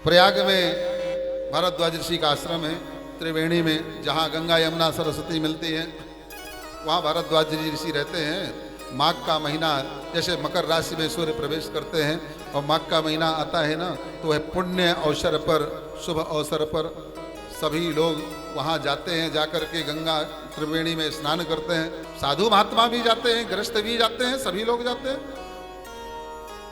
प्रयाग में भारद्वाज ऋषि का आश्रम है, त्रिवेणी में, जहाँ गंगा यमुना सरस्वती मिलती है, वहाँ भारद्वाज ऋषि रहते हैं। माघ का महीना, जैसे मकर राशि में सूर्य प्रवेश करते हैं और माघ का महीना आता है ना, तो वह पुण्य अवसर पर, शुभ अवसर पर सभी लोग वहाँ जाते हैं, जाकर के गंगा त्रिवेणी में स्नान करते हैं। साधु महात्मा भी जाते हैं, गृहस्थ भी जाते हैं, सभी लोग जाते हैं।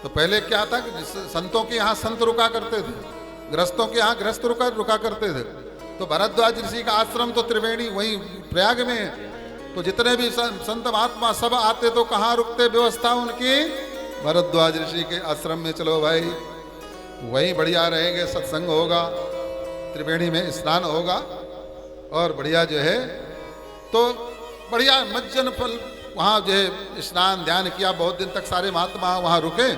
तो पहले क्या था कि संतों के यहाँ संत रुका करते थे, गृहस्थों के यहाँ गृहस्थ रुका करते थे। तो भारद्वाज ऋषि का आश्रम तो त्रिवेणी वहीं प्रयाग में है। तो जितने भी संत महात्मा सब आते तो कहाँ रुकते, व्यवस्था उनकी भारद्वाज ऋषि के आश्रम में। चलो भाई, वहीं बढ़िया रहेंगे, सत्संग होगा, त्रिवेणी में स्नान होगा और बढ़िया जो है तो बढ़िया मज्जन फल वहाँ जो है स्नान ध्यान किया। बहुत दिन तक सारे महात्मा वहाँ रुके,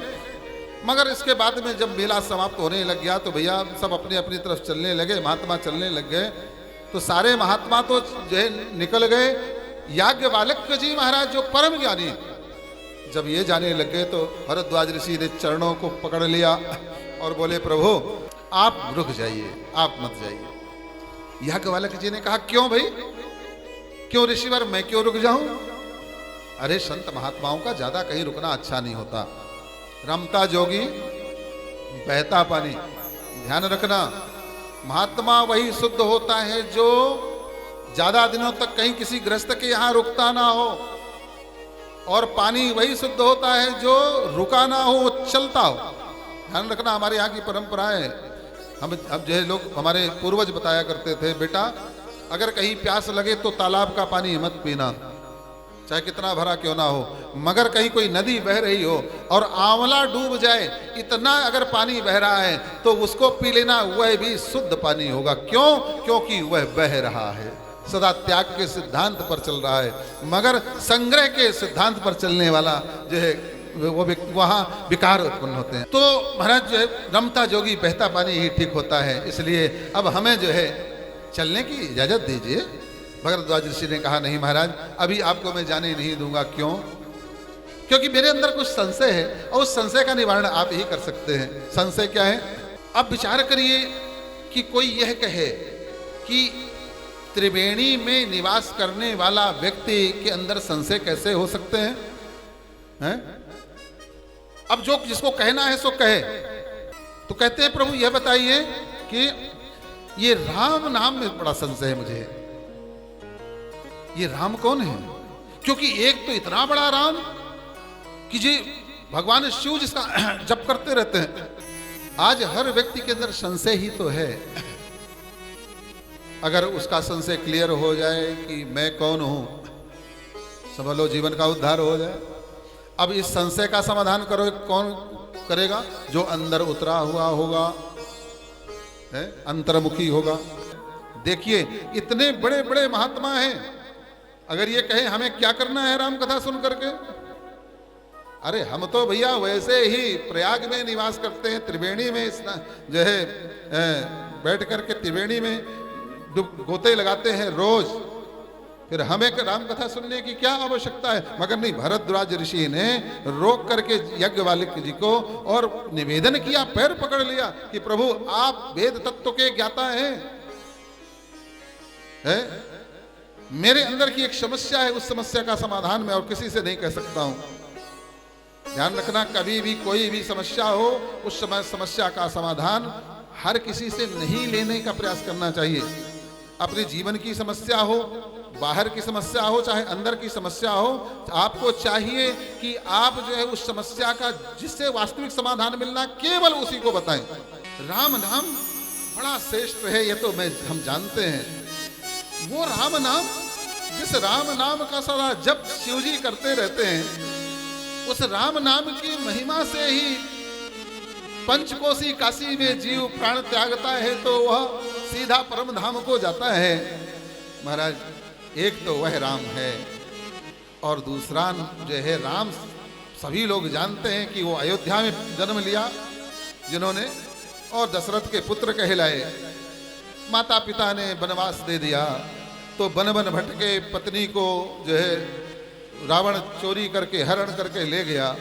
मगर इसके बाद में जब मेला समाप्त होने लग गया तो भैया सब अपनी अपनी तरफ चलने लगे, महात्मा चलने लग गए। तो सारे महात्मा तो जो है निकल गए। याज्ञवल्क्य जी महाराज जो परम ज्ञानी, जब ये जाने लग गए तो भारद्वाज ऋषि ने चरणों को पकड़ लिया और बोले, प्रभु आप रुक जाइए, आप मत जाइए। याज्ञवल्क्य जी ने कहा, क्यों भाई, क्यों ऋषिवर, मैं क्यों रुक जाऊं? अरे संत महात्माओं का ज्यादा कहीं रुकना अच्छा नहीं होता। रमता जोगी बहता पानी, ध्यान रखना। महात्मा वही शुद्ध होता है जो ज्यादा दिनों तक कहीं किसी गृहस्थ के यहाँ रुकता ना हो, और पानी वही शुद्ध होता है जो रुका ना हो, चलता हो। ध्यान रखना, हमारे यहाँ की परंपरा है। हम अब जो है लोग, हमारे पूर्वज बताया करते थे, बेटा अगर कहीं प्यास लगे तो तालाब का पानी मत पीना, चाहे कितना भरा क्यों ना हो, मगर कहीं कोई नदी बह रही हो और आंवला डूब जाए, इतना अगर पानी बह रहा है तो उसको पी लेना, वह भी शुद्ध पानी होगा। क्यों? क्योंकि वह बह रहा है, सदा त्याग के सिद्धांत पर चल रहा है, मगर संग्रह के सिद्धांत पर चलने वाला जो है वो वहाँ विकार उत्पन्न होते हैं। तो महाराज जो है रमता जोगी बहता पानी ही ठीक होता है, इसलिए अब हमें जो है चलने की इजाजत दीजिए। भारद्वाज ऋषि ने कहा, नहीं महाराज, अभी आपको मैं जाने नहीं दूंगा। क्यों? क्योंकि मेरे अंदर कुछ संशय है और उस संशय का निवारण आप ही कर सकते हैं। संशय क्या है? अब विचार करिए कि कोई यह कहे कि त्रिवेणी में निवास करने वाला व्यक्ति के अंदर संशय कैसे हो सकते हैं? अब जो जिसको कहना है सो कहे। तो कहते हैं, प्रभु यह बताइए कि ये राम नाम में बड़ा संशय है मुझे, ये राम कौन है? क्योंकि एक तो इतना बड़ा राम कि जी भगवान शिव जिसका जप करते रहते हैं। आज हर व्यक्ति के अंदर संशय ही तो है। अगर उसका संशय क्लियर हो जाए कि मैं कौन हूं, समझ लो जीवन का उद्धार हो जाए। अब इस संशय का समाधान करो, कौन करेगा? जो अंदर उतरा हुआ होगा, है अंतर्मुखी होगा। देखिए इतने बड़े बड़े महात्मा हैं, अगर ये कहे हमें क्या करना है राम कथा सुन करके, अरे हम तो भैया वैसे ही प्रयाग में निवास करते हैं, त्रिवेणी में जो है बैठ करके त्रिवेणी में गोते लगाते हैं रोज, फिर हमें राम कथा सुनने की क्या आवश्यकता है? मगर नहीं, भारद्वाज ऋषि ने रोक करके याज्ञवल्क्य जी को और निवेदन किया, पैर पकड़ लिया कि प्रभु आप वेद तत्व के ज्ञाता हैं, है? मेरे अंदर की एक समस्या है, उस समस्या का समाधान मैं और किसी से नहीं कह सकता हूं। ध्यान रखना, कभी भी कोई भी समस्या हो, उस समस्या का समाधान हर किसी से नहीं लेने का प्रयास करना चाहिए। अपने जीवन की समस्या हो, बाहर की समस्या हो, चाहे अंदर की समस्या हो, आपको चाहिए कि आप जो है उस समस्या का जिससे वास्तविक समाधान मिलना, केवल उसी को बताएं। राम नाम बड़ा श्रेष्ठ है, ये तो हम जानते हैं। वो राम नाम, जिस राम नाम का सदा जप शिवजी करते रहते हैं, उस राम नाम की महिमा से ही पंचकोशी काशी में जीव प्राण त्यागता है तो वह सीधा परम धाम को जाता है। महाराज, एक तो वह राम है और दूसरा जो है राम सभी लोग जानते हैं कि वो अयोध्या में जन्म लिया जिन्होंने, और दशरथ के पुत्र कहलाए। माता पिता ने वनवास दे दिया तो वन वन भटके, पत्नी को जो है रावण चोरी करके हरण करके ले गया।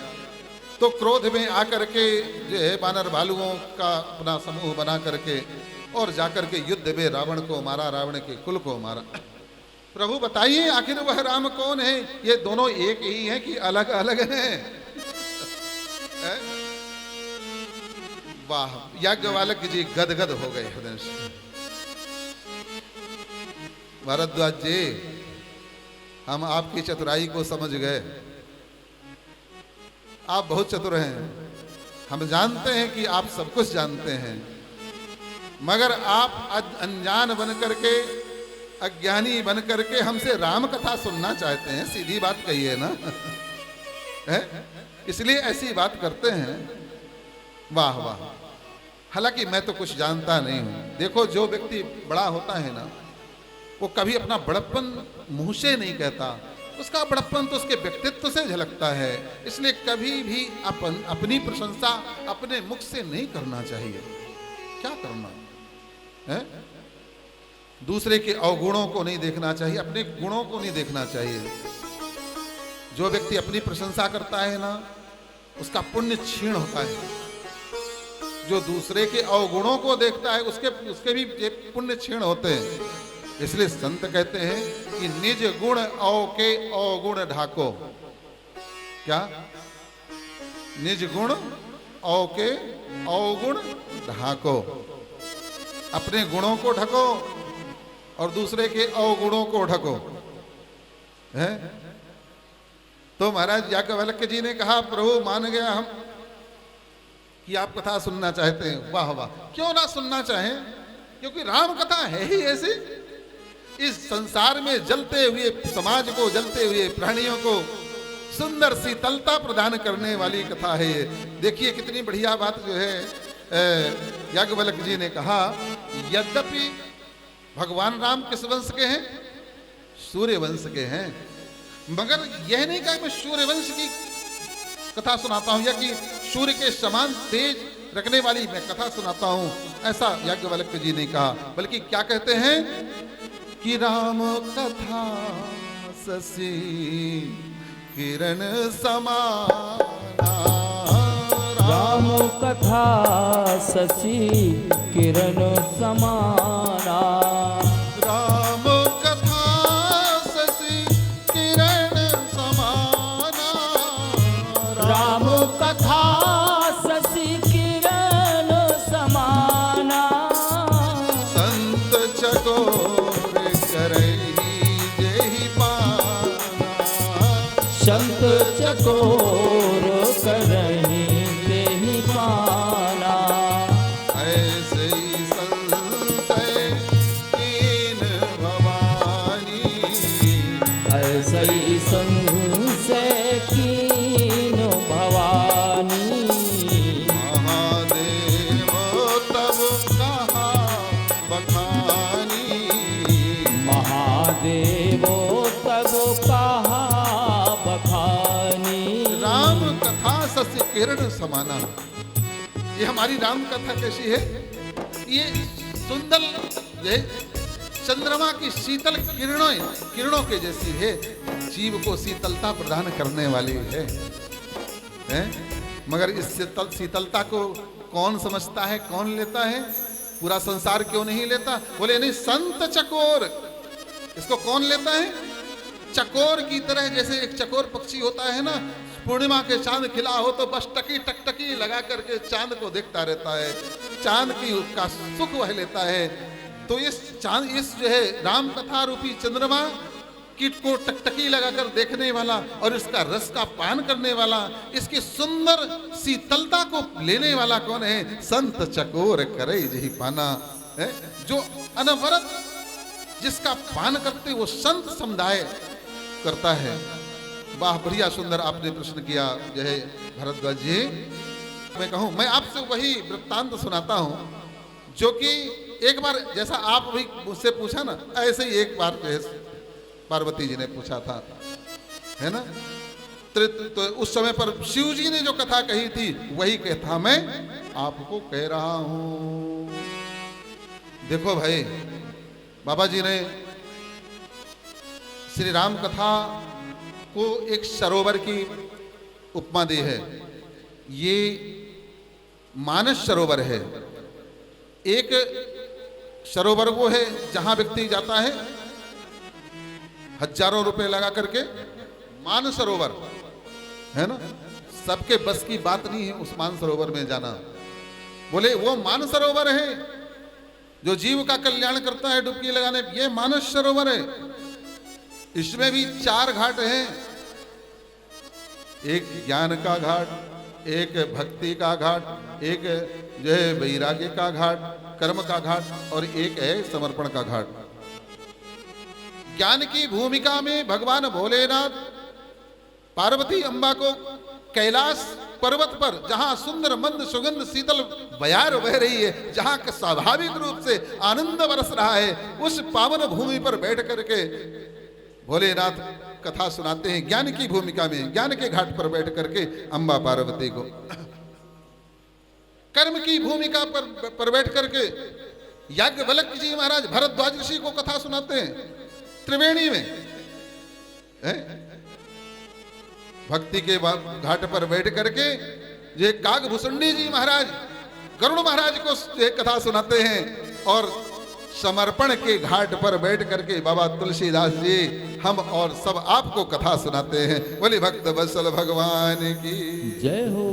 तो क्रोध में आकर के जो है वानर भालुओं का अपना समूह बना करके और जाकर के युद्ध में रावण को मारा, रावण के कुल को मारा। प्रभु बताइए आखिर वह राम कौन है? ये दोनों एक ही हैं कि अलग अलग हैं? वाह, याज्ञवल्क्य जी गदगद हो गए हृदय से। भारद्वाज जी, हम आपकी चतुराई को समझ गए। आप बहुत चतुर हैं, हम जानते हैं कि आप सब कुछ जानते हैं, मगर आप अनजान बन करके, अज्ञानी बन करके हमसे राम कथा सुनना चाहते हैं। सीधी बात कहिए ना है? इसलिए ऐसी बात करते हैं। वाह वाह, हालांकि मैं तो कुछ जानता नहीं हूं। देखो, जो व्यक्ति बड़ा होता है ना, वो कभी अपना बड़प्पन मुंह से नहीं कहता, उसका बड़प्पन तो उसके व्यक्तित्व से झलकता है। इसलिए कभी भी अपनी प्रशंसा अपने मुख से नहीं करना चाहिए। क्या करना है? दूसरे के अवगुणों को नहीं देखना चाहिए, अपने गुणों को नहीं देखना चाहिए। जो व्यक्ति अपनी प्रशंसा करता है ना, उसका पुण्य क्षीण होता है। जो दूसरे के अवगुणों को देखता है, उसके भी पुण्य क्षीण होते हैं। इसलिए संत कहते हैं कि निज गुण औ के अवगुण ढाको। क्या? निज गुण औ के अवगुण ढाको। अपने गुणों को ढको और दूसरे के अवगुणों को ढको है? तो महाराज याज्ञवल्क्य जी ने कहा, प्रभु मान गया हम कि आप कथा सुनना चाहते हैं। वाह वाह, क्यों ना सुनना चाहें, क्योंकि राम कथा है ही ऐसी। इस संसार में जलते हुए समाज को, जलते हुए प्राणियों को सुंदर शीतलता प्रदान करने वाली कथा है ये। देखिए कितनी बढ़िया बात जो है याज्ञवल्क्य जी ने कहा। यद्यपि भगवान राम किस वंश के हैं? सूर्य वंश के हैं, मगर यह नहीं कहा मैं सूर्य वंश की कथा सुनाता हूं या कि सूर्य के समान तेज रखने वाली मैं कथा सुनाता हूं, ऐसा याज्ञवल्क्य जी ने कहा। बल्कि क्या कहते हैं कि राम कथा शशि किरण समाना। राम कथा शशि किरण समाना। राम कथा शशि किरण समाना। राम कथा शशि किरण समाना। संत चकोर करही जेहि पाना। संत चकोर करही तेहि पाना। ऐसे ही संशय कीन भवानी। ऐसे ही संशय कीन भवानी। महादेव तब कहा बखानी। महादेव तब कहा बखानी। राम कथा शशि किरण समाना। ये हमारी राम कथा कैसी है? ये सुंदर है, चंद्रमा की शीतल किरणों के जैसी है। जीव को शीतलता प्रदान करने वाली है? मगर इस शीतलता को कौन समझता है, कौन लेता है? पूरा संसार क्यों नहीं लेता? बोले नहीं, संत चकोर। इसको कौन लेता है? चकोर की तरह, जैसे एक चकोर पक्षी होता है ना, पूर्णिमा के चांद खिला हो तो बस टकटकी लगा करके चांद को देखता रहता है, चांद की उसका सुख वह लेता है। तो इस जो है राम कथा रूपी चंद्रमा कीट को टकटकी लगाकर देखने वाला और इसका रस का पान करने वाला, इसकी सुंदर शीतलता को लेने वाला कौन है? संत चकोर करे जेहि पाना है। जो अनवरत जिसका पान करते वो संत समुदाय करता है। वाह, बढ़िया सुंदर आपने प्रश्न किया जय भरद्वाज जी। मैं कहूं, मैं आपसे वही वृत्तांत सुनाता हूं जो कि एक बार, जैसा आप भी मुझसे पूछा ना, ऐसे ही एक बार जो है पार्वती जी ने पूछा था, है ना। तो उस समय पर शिव जी ने जो कथा कही थी वही कथा मैं आपको कह रहा हूं। देखो भाई, बाबा जी ने श्री राम कथा को एक सरोवर की उपमा दी है। ये मानस सरोवर है। एक सरोवर वो है जहां व्यक्ति जाता है हजारों रुपए लगा करके, मान सरोवर है ना, सबके बस की बात नहीं है उस मान सरोवर में जाना। बोले वो मान सरोवर है जो जीव का कल्याण करता है डुबकी लगाने, ये मानस सरोवर है। इसमें भी 4 घाट हैं, एक ज्ञान का घाट, एक भक्ति का घाट, एक जो है वैराग्य का घाट, कर्म का घाट, और एक है समर्पण का घाट। ज्ञान की भूमिका में भगवान भोलेनाथ पार्वती अम्बा को कैलाश पर्वत पर, जहां सुंदर मंद सुगंध शीतल बयार बह रही है, जहां का स्वाभाविक रूप से आनंद बरस रहा है, उस पावन भूमि पर बैठ करके भोलेनाथ कथा सुनाते हैं। ज्ञान की भूमिका में, ज्ञान के घाट पर बैठ करके अम्बा पार्वती को। कर्म की भूमिका पर बैठ करके याज्ञवल्क्य जी महाराज भरद्वाज ऋषि को कथा सुनाते हैं त्रिवेणी में। भक्ति के घाट पर बैठ करके ये कागभूषणी जी महाराज गरुड़ महाराज को ये कथा सुनाते हैं, और समर्पण के घाट पर बैठ करके बाबा तुलसीदास जी हम और सब आपको कथा सुनाते हैं। बोले भक्त वत्सल भगवान की जय हो।